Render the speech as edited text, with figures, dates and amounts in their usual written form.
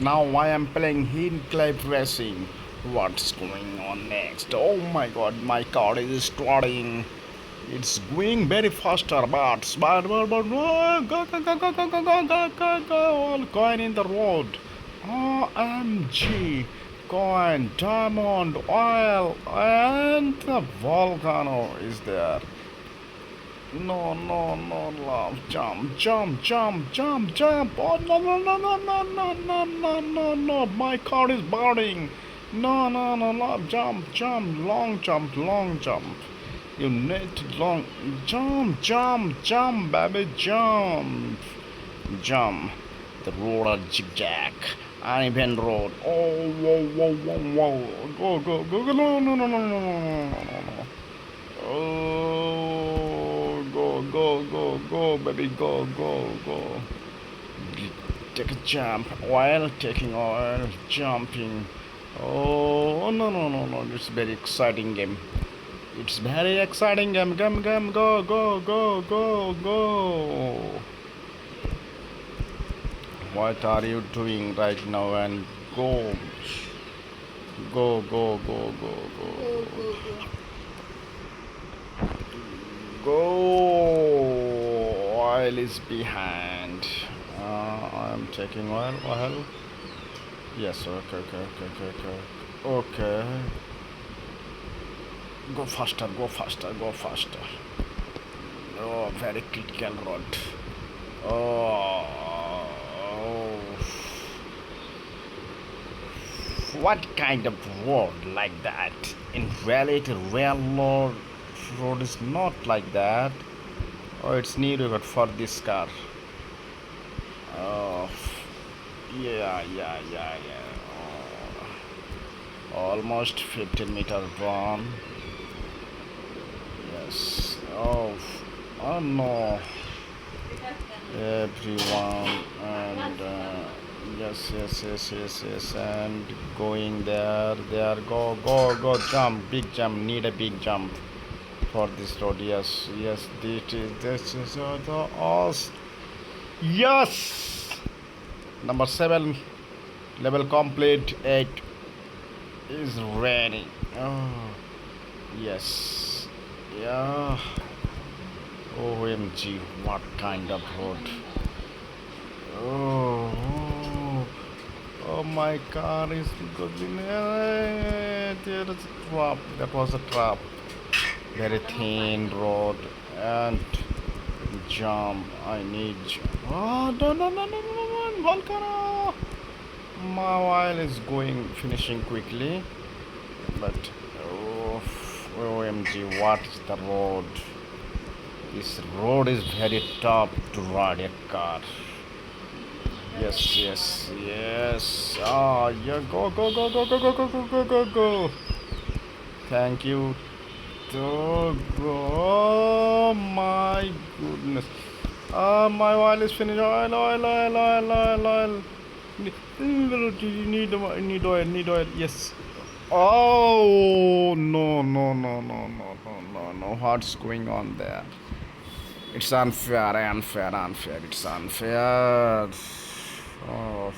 Now I am playing hill climb racing. What's going on next? Oh my god, my car is starting. It's going very faster, all going in the road. OMG, coin, diamond, oil, and the volcano is there. No, no, no, love. Jump, jump, jump, jump, jump. Oh, no, no, no, no, no, no, no, no, no, no. My car is burning. No, no, no, love. Jump, jump, long jump, long jump. You need to long jump, jump, jump, baby, jump. Jump. The road are zigzag. Uneven road. Oh, whoa, whoa, whoa, whoa. Go, go, go, go. No, no, no, no, no, no, no, no, no, no. Oh, go, go, go, go, baby, go, go, go. Take a jump while taking oil, jumping. Oh, no, no, no, no. It's very exciting game. It's very exciting game. Go, go, go, go, go. What are you doing right now? And go, go, go, go, go, go, go. Go. Oil is behind. I'm taking oil. Oil. Yes. Okay. Okay. Okay. Okay. Okay. Okay. Go faster. Go faster. Go faster. Oh, very critical road. Oh. What kind of road like that? In reality, real road is not like that. Oh, it's needed for this car. Oh, yeah, yeah, yeah, yeah. Oh, almost 15-meter run. Yes. Oh, oh no. Everyone and yes, yes, yes, yes, yes, and going there. Go, go, go, jump, big jump. Need a big jump for this road. Yes, yes, this is the awesome. Yes, number 7 level complete. 8 is ready. Oh, yes, yeah. OMG, what kind of road? Oh, oh, oh, my car is going. There is a trap. That was a trap. Very thin road and jump. I need. Oh, no, no, no, no, no, no, volcano. My oil is going, finishing quickly. But, oh, OMG, what is the road? This road is very tough to ride a car. Yes, yes, yes. Ah, yeah, go, go, go, go, go, go, go, go, go, go, go. Thank you. To go. Oh my goodness. Ah, my oil is finished. Oil, oil, oil, oil, oil, oil. Need oil, need oil. Yes. Oh, no, no, no, no, no, no, no, no. What's going on there? It's unfair, unfair, unfair. It's unfair. Oh.